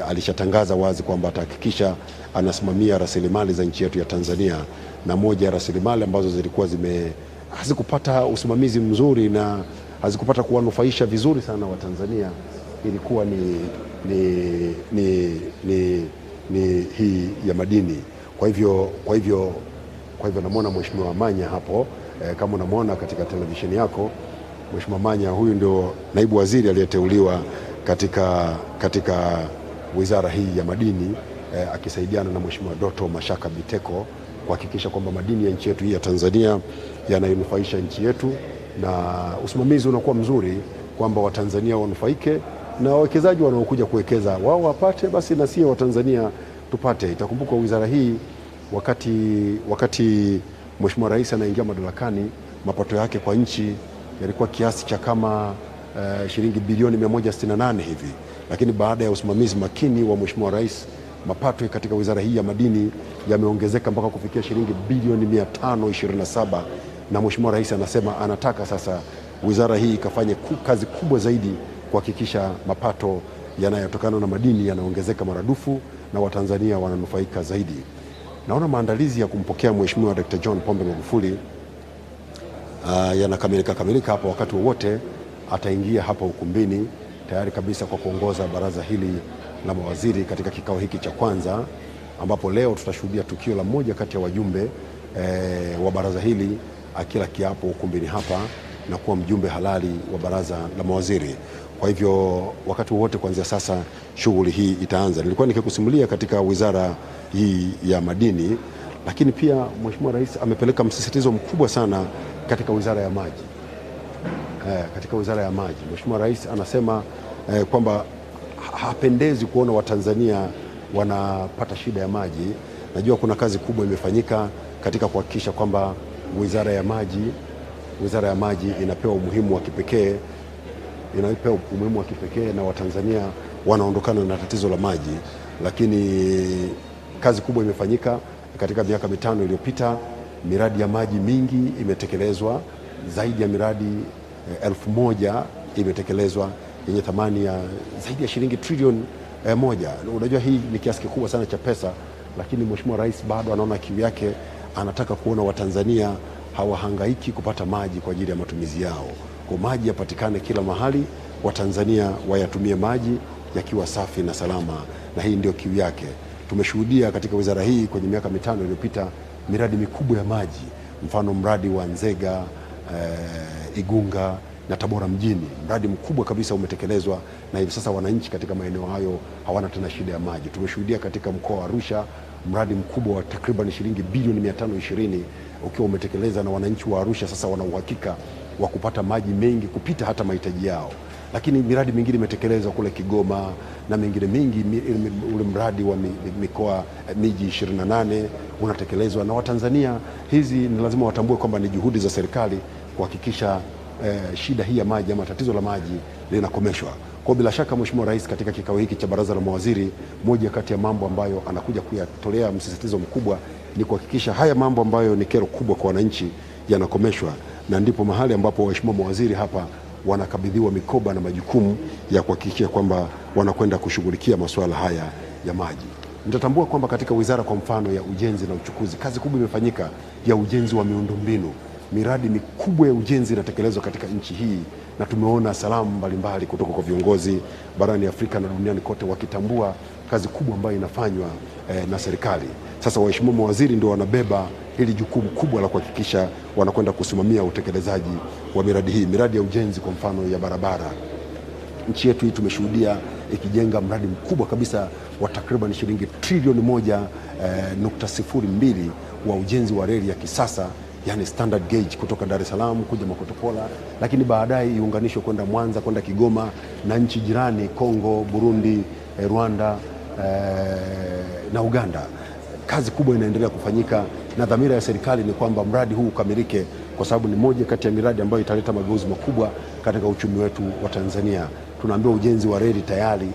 alishatangaza wazi kwamba atahakikisha anasimamia rasilimali za nchi yetu ya Tanzania, na moja ya rasilimali ambazo zilikuwa hazikupata usimamizi mzuri na hazikupata kuwanufaisha vizuri sana wa Tanzania ilikuwa ni hii ya madini. Kwa hivyo namwona Mheshimiwa Manya hapo, kama unamwona katika televisheni yako, Mheshimiwa Manya huyu ndio naibu waziri aliyeteuliwa katika wizara hii ya madini, akisaidiana na Mheshimiwa Doto Mashaka Biteko kuhakikisha kwamba madini ya nchi yetu hii ya Tanzania yanainufaisha nchi yetu na usimamizi unakuwa mzuri, kwamba Watanzania wanufaike na wawekezaji wanaokuja kuwekeza wao wapate, basi na sisi Watanzania tupate. Itakumbuka wizara hii wakati Mheshimiwa Rais anaingia madarakani, mapato yake kwa nchi yalikuwa kiasi cha kama shilingi bilioni 168 hivi, lakini baada ya usimamizi makini wa Mheshimiwa Rais, mapato katika wizara hii ya madini yameongezeka mpaka kufikia shilingi bilioni 527, na Mheshimiwa Rais anasema anataka sasa wizara hii ikafanye kazi kubwa zaidi kuhakikisha mapato yanayotokana na madini yanaongezeka maradufu na Watanzania wananufaika zaidi. Naona maandalizi ya kumpokea Mheshimiwa Dr. John Pombe Magufuli yanakamilika hapa. Wakati wowote ataingia hapa ukumbini tayari kabisa kwa kuongoza baraza hili la mawaziri katika kikao hiki cha kwanza, ambapo leo tutashuhudia tukio la mmoja kati ya wajumbe wa baraza hili akila kiapo ukumbini hapa na kuwa mjumbe halali wa baraza la mawaziri. Kwa hivyo wakati wowote kuanzia sasa shughuli hii itaanza. Nilikuwa nikikusimulia katika wizara hii ya madini, lakini pia Mheshimiwa Rais amepeleka msisitizo mkubwa sana katika wizara ya maji. Katika wizara ya maji Mheshimiwa Rais anasema kwamba hapendezi kuona Watanzania wanapata shida ya maji. Najua kuna kazi kubwa imefanyika katika kuhakikisha kwamba wizara ya maji inapewa umuhimu wa kipekee, na Watanzania wanaondokana na tatizo la maji. Lakini kazi kubwa imefanyika katika miaka 5 iliyopita. Miradi ya maji mingi imetekelezwa, zaidi ya miradi 1000 imetekelezwa yenye thamani ya zaidi ya shilingi trilioni 1. Unajua hii ni kiasi kikubwa sana cha pesa, lakini Mheshimiwa Rais bado anaona kiu yake, anataka kuona Watanzania hawahangaiki kupata maji kwa ajili ya matumizi yao. Kwa maji yapatikane kila mahali, Watanzania wayatumie maji yakiwa safi na salama, na hii ndio kiu yake. Tumeshuhudia katika wizara hii kwenye miaka 5 iliyopita miradi mikubwa ya maji, mfano mradi wa Nzega, Igunga na Tabora mjini. Mradi mkubwa kabisa umetekelezwa na hivi sasa wananchi katika maeneo hayo hawana tena shida ya maji. Tumeshuhudia katika mkoa wa Arusha mradi mkubwa wa takriban shilingi bilioni 520 ukiwa umetekeleza, na wananchi wa Arusha sasa wana uhakika wa kupata maji mengi kupita hata mahitaji yao. Lakini miradi mingine imetekelezwa kule Kigoma na mingine mingi. Ule mradi wa miji 28 unatekelezwa na Watanzania. Hizi ni lazima watambue kwamba ni juhudi za serikali kuhakikisha shida hii ya maji ama tatizo la maji linakomeshwa. Kwa bila shaka Mheshimiwa Rais katika kikao hiki cha baraza la mawaziri, moja kati ya mambo ambayo anakuja kuyatolea msisitizo mkubwa ni kuhakikisha haya mambo ambayo ni kero kubwa kwa wananchi yanakomeshwa, na ndipo mahali ambapo waheshimiwa mawaziri hapa wanakabidhiwa mikoba na majukumu ya kuhakikisha kwamba wanakwenda kushughulikia masuala haya ya maji. Mtatambua kwamba katika wizara kwa mfano ya ujenzi na uchukuzi, kazi kubwa imefanyika ya ujenzi wa miundombinu. Miradi mikubwa ya ujenzi inatekelezwa katika nchi hii, na tumeona salamu mbalimbali kutoka kwa viongozi barani Afrika na duniani kote wakitambua kazi kubwa ambayo inafanywa na serikali. Sasa waheshimiwa mawaziri ndio wanabeba hili jukumu kubwa la kuhakikisha wanakwenda kusimamia utekelezaji wa miradi hii. Miradi ya ujenzi kwa mfano ya barabara, nchi yetu hii tumeshuhudia ikijenga mradi mkubwa kabisa wa takriban shilingi trilioni 1.02 wa ujenzi wa reli ya kisasa, yani standard gauge kutoka Dar es Salaam kuja Makotokola, lakini baadaye iunganishwe kwenda Mwanza, kwenda Kigoma na nchi jirani Kongo, Burundi, Rwanda na Uganda. Kazi kubwa inaendelea kufanyika na dhamira ya serikali ni kwamba mradi huu ukamilike, kwa sababu ni moja kati ya miradi ambayo italeta mageuzi makubwa katika uchumi wetu wa Tanzania. Tunaambiwa ujenzi wa reli tayari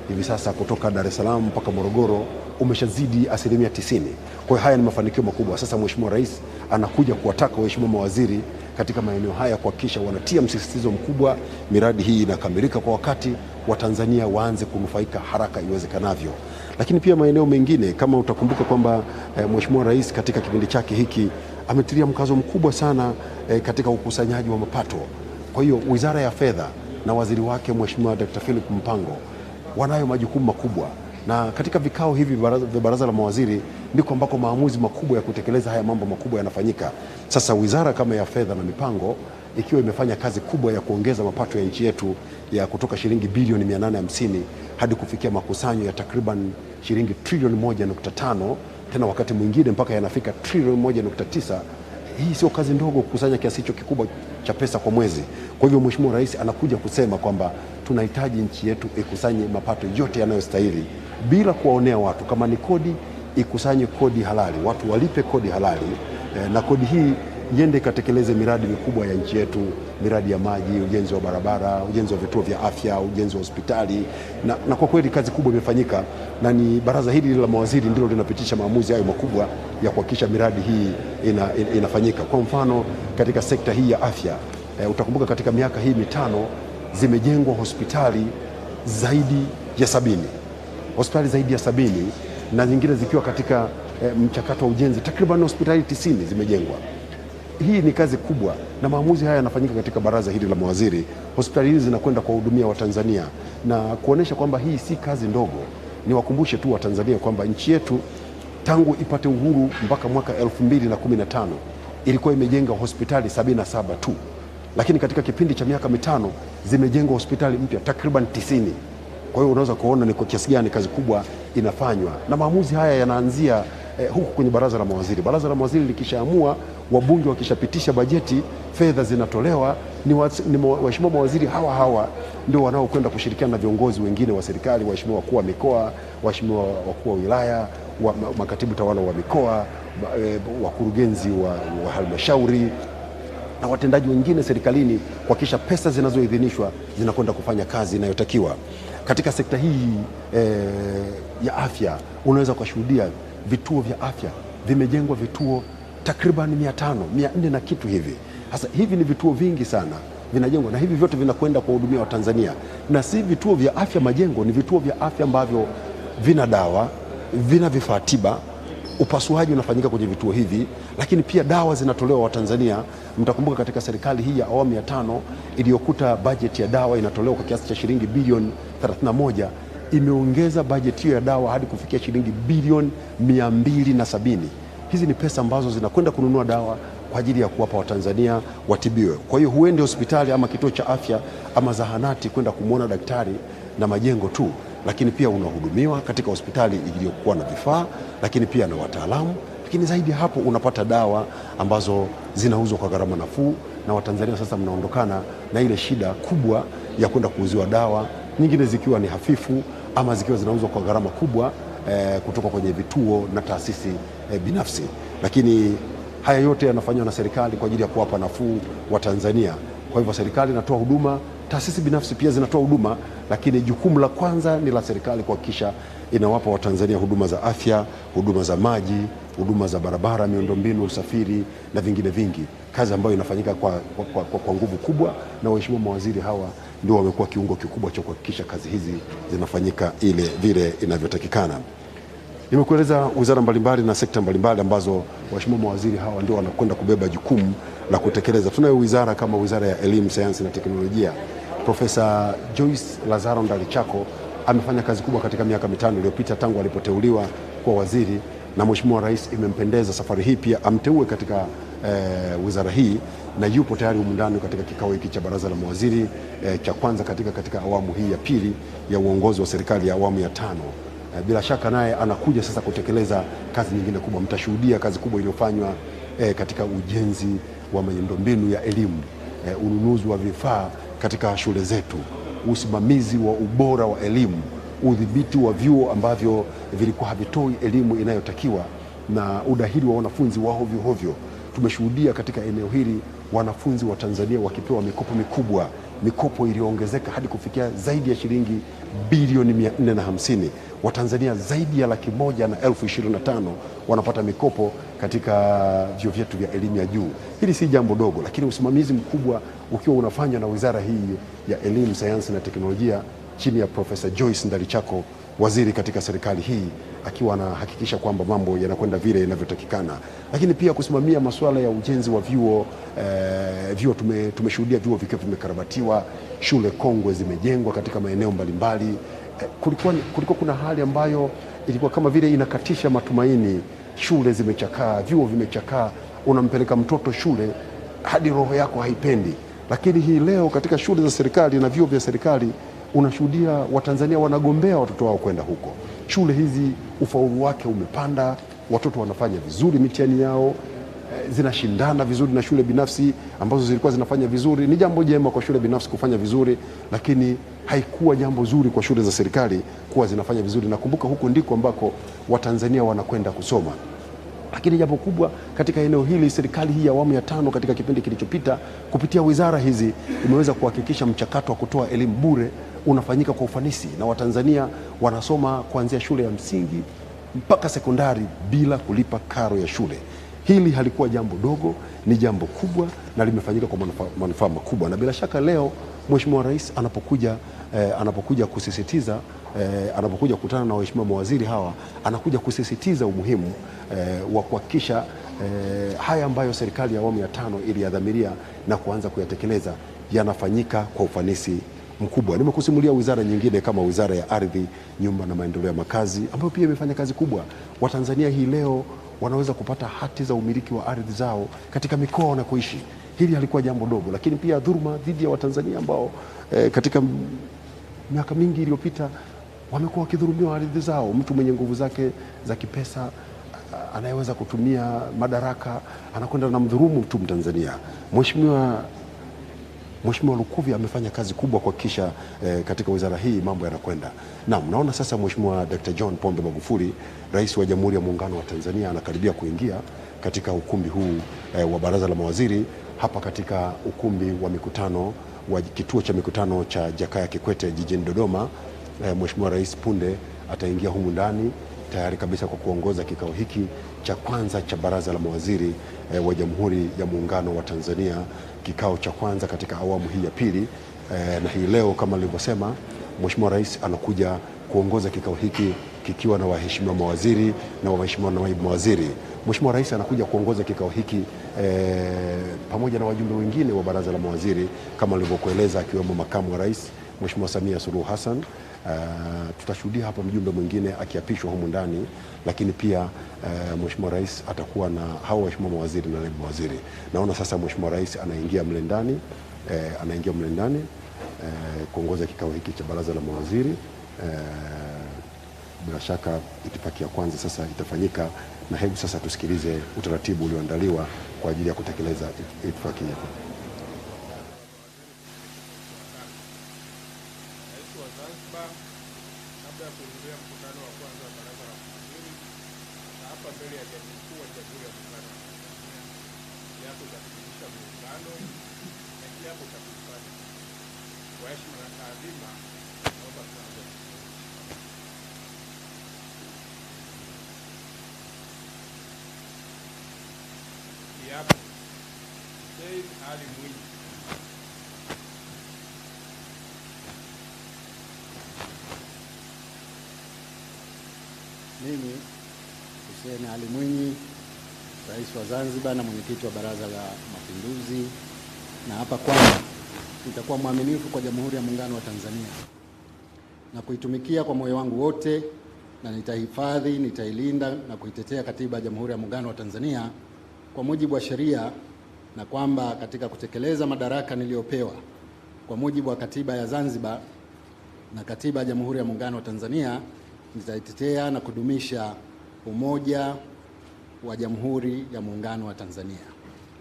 hivi sasa kutoka Dar es Salaam mpaka Morogoro umeshazidi 90%. Kwa hiyo haya ni mafanikio makubwa. Sasa Mheshimiwa Rais anakuja kuwataka waheshimiwa mawaziri katika maeneo haya kuhakikisha wanatia msisitizo mkubwa miradi hii inakamilika kwa wakati, Watanzania waanze kunufaika haraka iwezekanavyo. Lakini pia maeneo mengine kama utakumbuka kwamba Mheshimiwa Rais katika kipindi chake hiki ametilia mkazo mkubwa sana katika ukusanyaji wa mapato. Kwa hiyo Wizara ya Fedha na waziri wake Mheshimiwa Dr. Philip Mpango wanayo majukumu makubwa, na katika vikao hivi vya baraza la mawaziri ndiko ambako maamuzi makubwa ya kutekeleza haya mambo makubwa yanafanyika. Sasa wizara kama ya Fedha na Mipango ikiwa imefanya kazi kubwa ya kuongeza mapato ya nchi yetu ya kutoka shilingi bilioni 850 hadi kufikia makusanyo ya takriban shilingi trilioni 1.5, tena wakati mwingine mpaka yanafika trilioni 1.9. Hii sio kazi ndogo kukusanya kiasi hicho kikubwa cha pesa kwa mwezi. Kwa hivyo Mheshimiwa Rais anakuja kusema kwamba tunahitaji nchi yetu ikusanye mapato yote yanayostahili bila kuwaonea watu. Kama ni kodi, ikusanye kodi halali, watu walipe kodi halali, na kodi hii iende ikatekeleze miradi mikubwa ya nchi yetu, miradi ya maji, ujenzi wa barabara, ujenzi wa vituo vya afya, ujenzi wa hospitali, na kwa kweli kazi kubwa imefanyika, na ni baraza hili la mawaziri ndilo linapitisha maamuzi hayo makubwa ya kuhakikisha miradi hii inafanyika. Kwa mfano katika sekta hii ya afya, utakumbuka katika miaka hii mitano zimejengwa hospitali zaidi ya 70, hospitali zaidi ya 70 na nyingine zikiwa katika mchakato wa ujenzi, takriban hospitali 90 zimejengwa. Hii ni kazi kubwa na maamuzi haya yanafanyika katika baraza hili la mawaziri. Hospitali hizi zinakwenda kuwahudumia Watanzania na kuonesha kwamba hii si kazi ndogo. Niwakumbushe tu Watanzania kwamba nchi yetu tangu ipate uhuru mpaka mwaka 2015 ilikuwa imejenga hospitali 77 tu, lakini katika kipindi cha miaka mitano zimejengwa hospitali mpya takriban 90. Kwa hiyo unaweza kuona ni kwa kiasi gani kazi kubwa inafanywa, na maamuzi haya yanaanzia huku kwenye baraza la mawaziri. Baraza la mawaziri likishaamua, wabunge wakishapitisha bajeti, fedha zinatolewa, ni waheshimiwa mawaziri hawa ndio wanaokwenda kushirikiana na viongozi wengine wa serikali, waheshimiwa wakuu wa mikoa, waheshimiwa wakuu wa wilaya, makatibu tawala wa mikoa, wakurugenzi wa halmashauri na watendaji wengine serikalini kuhakikisha pesa zinazoidhinishwa zinakwenda kufanya kazi inayotakiwa. Katika sekta hii ya afya unaweza kushuhudia vituo vya afya vimejengwa, vituo takriban 400 na kitu hivi. Sasa hivi ni vituo vingi sana vinajengwa, na hivi vyote vinakwenda kuwahudumia Watanzania, na si vituo vya afya majengo, ni vituo vya afya ambavyo vina dawa, vina vifaa tiba, upasuaji unafanyika kwenye vituo hivi, lakini pia dawa zinatolewa Watanzania. Mtakumbuka katika serikali hii ya awamu ya 5 iliyokuta bajeti ya dawa inatolewa kwa kiasi cha shilingi bilioni 31, imeongeza bajeti hiyo ya dawa hadi kufikia shilingi bilioni 270. Hizi ni pesa ambazo zinakwenda kununua dawa kwa ajili ya kuwapa Watanzania watibiwe. Kwa hiyo huendi hospitali ama kituo cha afya ama zahanati kwenda kumwona daktari na majengo tu, lakini pia unahudumiwa katika hospitali iliyokuwa na vifaa, lakini pia na wataalamu, lakini zaidi hapo unapata dawa ambazo zinauzwa kwa gharama nafuu, na Watanzania sasa mnaondokana na ile shida kubwa ya kwenda kuuziwa dawa nyingine zikiwa ni hafifu ama zikiwa zinauzwa kwa gharama kubwa kutoka kwenye vituo na taasisi binafsi. Lakini haya yote yanafanywa na serikali kwa ajili ya kuwapa nafuu Watanzania, Kwa hivyo serikali inatoa huduma, taasisi binafsi pia zinatoa huduma, lakini jukumu la kwanza ni la serikali kuhakikisha inawapa Watanzania huduma za afya, huduma za maji, huduma za barabara, miundombinu, usafiri na vingine vingi, kazi ambayo inafanyika kwa nguvu kubwa, na waheshimiwa mawaziri hawa ndio wamekuwa kiungo kikubwa cha kuhakikisha kazi hizi zinafanyika vile inavyotakikana. Nimekueleza wizara mbalimbali na sekta mbalimbali ambazo waheshimiwa mawaziri hawa ndio wanakwenda kubeba jukumu la kutekeleza. Tunayo wizara kama wizara ya Elimu, Sayansi na Teknolojia. Profesa Joyce Lazaro Ndalichako amefanya kazi kubwa katika miaka 5 iliyopita tangu alipoteuliwa kwa waziri, na Mheshimiwa Rais imempendeza safari hii pia amteue katika wizara hii, na yupo tayari humu ndani katika kikao hiki cha baraza la mawaziri cha kwanza katika awamu hii ya pili ya uongozi wa serikali ya awamu ya 5. Bila shaka naye anakuja sasa kutekeleza kazi nyingine kubwa. Mtashuhudia kazi kubwa iliyofanywa katika ujenzi wa miundombinu ya elimu, ununuzi wa vifaa katika shule zetu, usimamizi wa ubora wa elimu, udhibiti wa vyuo ambavyo vilikuwa havitoi elimu inayotakiwa, na udahili wa wanafunzi wa hovyo hovyo. Tumeshuhudia katika eneo hili wanafunzi wa Tanzania wakipewa mikopo mikubwa, mikopo iliyoongezeka hadi kufikia zaidi ya shilingi bilioni 450. Watanzania zaidi ya 125,000 wanapata mikopo katika vyuo vyetu vya elimu ya juu. Hili si jambo dogo, lakini usimamizi mkubwa ukiwa unafanywa na wizara hii ya Elimu, Sayansi na Teknolojia chini ya Profesa Joyce Ndalichako, waziri katika serikali hii, akiwa anahakikisha kwamba mambo yanakwenda vile inavyotakikana. Lakini pia kusimamia masuala ya ujenzi wa vyuo. Tumeshuhudia vyuo vikiwa vimekarabatiwa, shule kongwe zimejengwa katika maeneo mbalimbali. Kulikuwa kuna hali ambayo ilikuwa kama vile inakatisha matumaini. Shule zimechakaa, vyuo vimechakaa, unampeleka mtoto shule hadi roho yako haipendi. Lakini hii leo katika shule za serikali na vyuo vya serikali unashuhudia Watanzania wanagombea watoto wao kwenda huko. Shule hizi ufaulu wake umepanda, watoto wanafanya vizuri mitihani yao, zinashindana vizuri na shule binafsi ambazo zilikuwa zinafanya vizuri. Ni jambo jema kwa shule binafsi kufanya vizuri, lakini haikuwa jambo zuri kwa shule za serikali kuwa zinafanya vizuri. Nakumbuka huko ndiko ambako Watanzania wanakwenda kusoma. Lakini jambo kubwa katika eneo hili, serikali hii ya awamu ya 5 katika kipindi kilichopita kupitia wizara hizi imeweza kuhakikisha mchakato wa kutoa elimu bure unafanyika kwa ufanisi, na Watanzania wanasoma kuanzia shule ya msingi mpaka sekondari bila kulipa karo ya shule. Hili halikuwa jambo dogo, ni jambo kubwa na limefanyika kwa manufaa makubwa. Na bila shaka leo Mheshimiwa Rais anapokuja kusisitiza, anapokuja kukutana na waheshimiwa mawaziri hawa, anakuja kusisitiza umuhimu wa kuhakikisha haya ambayo serikali ya awamu ya 5 iliyadhamiria na kuanza kuyatekeleza yanafanyika kwa ufanisi mkubwa. Nimekusimulia wizara nyingine kama wizara ya Ardhi, Nyumba na Maendeleo ya Makazi ambayo pia imefanya kazi kubwa. Watanzania hii leo wanaweza kupata hati za umiliki wa ardhi zao katika mikoa wanakoishi. Hili halikuwa jambo dogo, lakini pia dhuluma dhidi ya Watanzania ambao katika miaka mingi iliyopita wamekuwa wakidhulumiwa ardhi zao. Mtu mwenye nguvu zake za kipesa anayeweza kutumia madaraka anakwenda na mdhulumu mtu Mtanzania. Mheshimiwa Lukuvi amefanya kazi kubwa kuhakikisha katika wizara hii mambo yanakwenda. Naam, naona sasa Mheshimiwa Dr. John Pombe Magufuli, Rais wa Jamhuri ya Muungano wa Tanzania, anakaribia kuingia katika ukumbi huu wa baraza la mawaziri hapa katika ukumbi wa mikutano wa kituo cha mikutano cha Jakaya Kikwete jijini Dodoma. Mheshimiwa Rais punde ataingia humu ndani tayari kabisa kwa kuongoza kikao hiki cha kwanza cha baraza la mawaziri wa Jamhuri ya Muungano wa Tanzania, kikao cha kwanza katika awamu hii ya pili. Na hii leo kama nilivyosema, Mheshimiwa Rais anakuja kuongoza kikao hiki kikiwa na waheshimiwa mawaziri na waheshimiwa naibu mawaziri. Mheshimiwa Rais anakuja kuongoza kikao hiki pamoja na wajumbe wengine wa baraza la mawaziri kama nilivyokueleza, akiwemo makamu wa rais Mheshimiwa Samia Suluhu Hassan. Tutashuhudia hapa mjumbe mwingine akiapishwa humu ndani, lakini pia Mheshimiwa Rais atakuwa na hao waheshimiwa mawaziri na naibu mawaziri. Naona sasa Mheshimiwa Rais anaingia mle ndani, kuongoza kikao hiki cha baraza la mawaziri. Bila shaka itifaki ya kwanza sasa itafanyika, na hebu sasa tusikilize utaratibu ulioandaliwa kwa ajili ya kutekeleza itifaki hiyo. Mbele ya Jaji Mkuu wa Jamhuri ya Muungano wa Tanzania, viapo vya kudumisha muungano na jambo cha kufanya. Kwa heshima na taadhima, naomba tuanze. Kiapo. Hussein Ali Mwinyi. Mimi Hussein Ali Mwinyi, Rais wa Zanzibar na mwenyekiti wa Baraza la Mapinduzi, na hapa kwamba nitakuwa mwaminifu kwa Jamhuri ya Muungano wa Tanzania na kuitumikia kwa moyo wangu wote, na nitahifadhi, nitailinda na kuitetea Katiba ya Jamhuri ya Muungano wa Tanzania kwa mujibu wa sheria, na kwamba katika kutekeleza madaraka niliyopewa kwa mujibu wa Katiba ya Zanzibar na Katiba ya Jamhuri ya Muungano wa Tanzania, nitaitetea na kudumisha umoja wa Jamhuri ya Muungano wa Tanzania.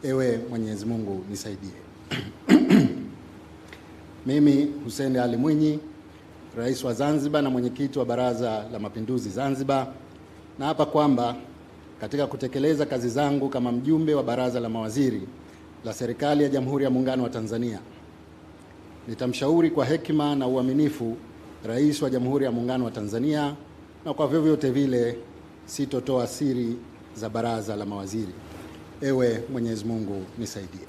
Ewe Mwenyezi Mungu nisaidie. Mimi Hussein Ali Mwinyi, Rais wa Zanzibar na mwenyekiti wa Baraza la Mapinduzi Zanzibar, na hapa kwamba katika kutekeleza kazi zangu kama mjumbe wa Baraza la Mawaziri la Serikali ya Jamhuri ya Muungano wa Tanzania, nitamshauri kwa hekima na uaminifu Rais wa Jamhuri ya Muungano wa Tanzania, na kwa vyovyote vile sitotoa siri za Baraza la Mawaziri. Ewe Mwenyezi Mungu nisaidie.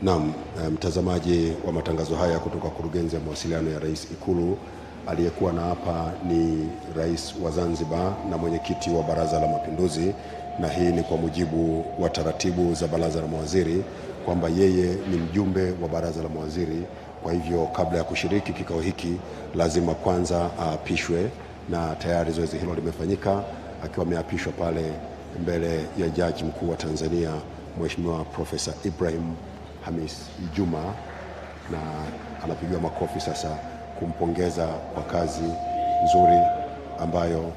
Naam, mtazamaji wa matangazo haya kutoka Kurugenzi ya Mawasiliano ya Rais Ikulu, aliyekuwa na hapa ni Rais wa Zanzibar na mwenyekiti wa Baraza la Mapinduzi, na hii ni kwa mujibu wa taratibu za Baraza la Mawaziri kwamba yeye ni mjumbe wa Baraza la Mawaziri. Kwa hivyo kabla ya kushiriki kikao hiki lazima kwanza aapishwe, na tayari zoezi hilo limefanyika akiwa ameapishwa pale mbele ya Jaji Mkuu wa Tanzania Mheshimiwa Profesa Ibrahim Hamis Juma, na anapigiwa makofi sasa kumpongeza kwa kazi nzuri ambayo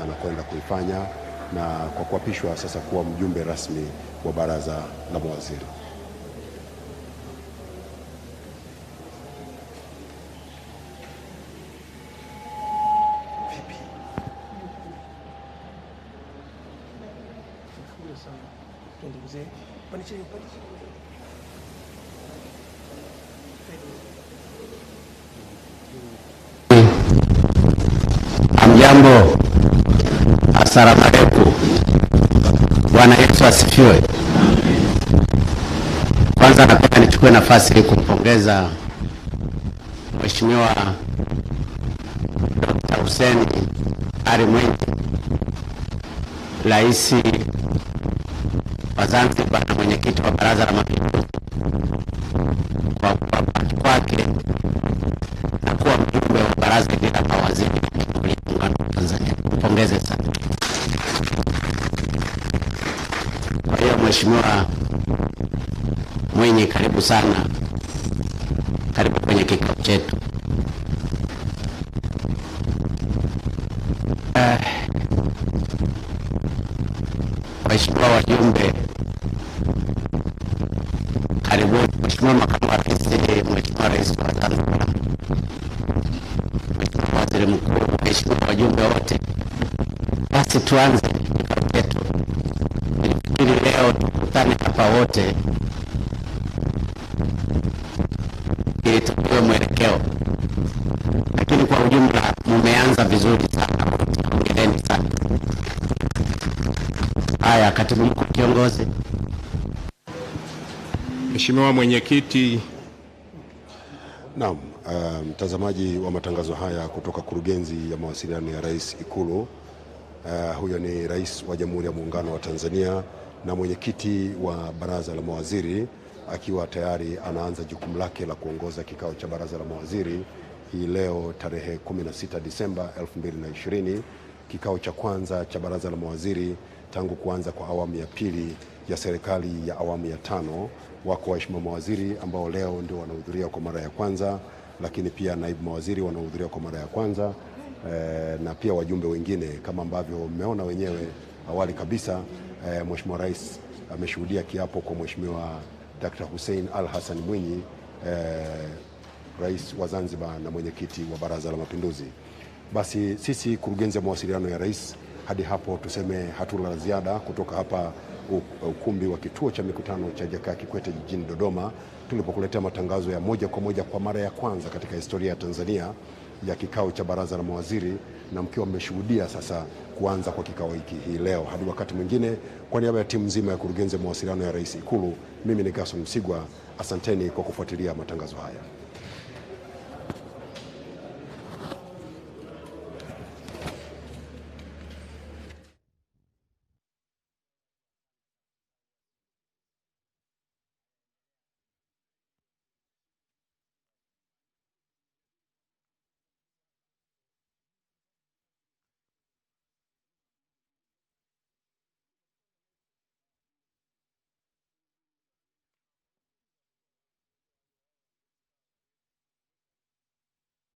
anakwenda kuifanya, na kwa kuapishwa sasa kuwa mjumbe rasmi wa Baraza la Mawaziri. Hamjambo, asalamu alaykum. Bwana Yesu asifiwe. Kwanza napenda nichukue nafasi hii kumpongeza Mheshimiwa Dr. Hussein Ali Mwinyi, Rais wa Zanzibar na mwenyekiti wa Baraza la Mapinduzi, kwa kuapishwa kwake na kuwa mjumbe wa Baraza la Mawaziri wa Jamhuri ya Muungano wa Tanzania. Pongeze sana. Kwa hiyo Mheshimiwa Mwinyi, karibu sana, karibu kwenye kikao chetu. Mheshimiwa wajumbe, karibu. Mheshimiwa Makamu wa Rais, Mheshimiwa Rais wa Zanzibar, Mheshimiwa Waziri Mkuu, Mheshimiwa wajumbe wote, basi tuanze kikao chetu. Ili leo tukutane hapa wote ili tupewe mwelekeo, lakini kwa ujumla mumeanza vizuri sana. Hongereni sana. Haya, Katibu Mkuu kiongozi. Mheshimiwa Mwenyekiti. Naam, mtazamaji wa matangazo haya kutoka Kurugenzi ya Mawasiliano ya Rais Ikulu, huyo ni Rais wa Jamhuri ya Muungano wa Tanzania na mwenyekiti wa Baraza la Mawaziri, akiwa tayari anaanza jukumu lake la kuongoza kikao cha Baraza la Mawaziri hii leo tarehe 16 Disemba 2020, kikao cha kwanza cha Baraza la Mawaziri tangu kuanza kwa awamu ya pili ya serikali ya awamu ya tano. Wako waheshimiwa mawaziri ambao leo ndio wanahudhuria kwa mara ya kwanza, lakini pia naibu mawaziri wanahudhuria kwa mara ya kwanza, na pia wajumbe wengine. Kama ambavyo mmeona wenyewe awali kabisa, Mheshimiwa Rais ameshuhudia kiapo kwa Mheshimiwa Dr. Hussein Ali Hassan Mwinyi, Rais wa Zanzibar na mwenyekiti wa Baraza la Mapinduzi. Basi sisi Kurugenzi ya Mawasiliano ya Rais Hadi hapo tuseme hatuna la ziada kutoka hapa ukumbi wa kituo cha mikutano cha Jakaya Kikwete jijini Dodoma, tulipokuletea matangazo ya moja kwa moja kwa mara ya kwanza katika historia ya Tanzania ya kikao cha baraza la mawaziri, na mkiwa mmeshuhudia sasa kuanza kwa kikao hiki hii leo. Hadi wakati mwingine, kwa niaba ya timu nzima ya kurugenzi ya mawasiliano ya Rais Ikulu, mimi ni Gaston Msigwa. Asanteni kwa kufuatilia matangazo haya.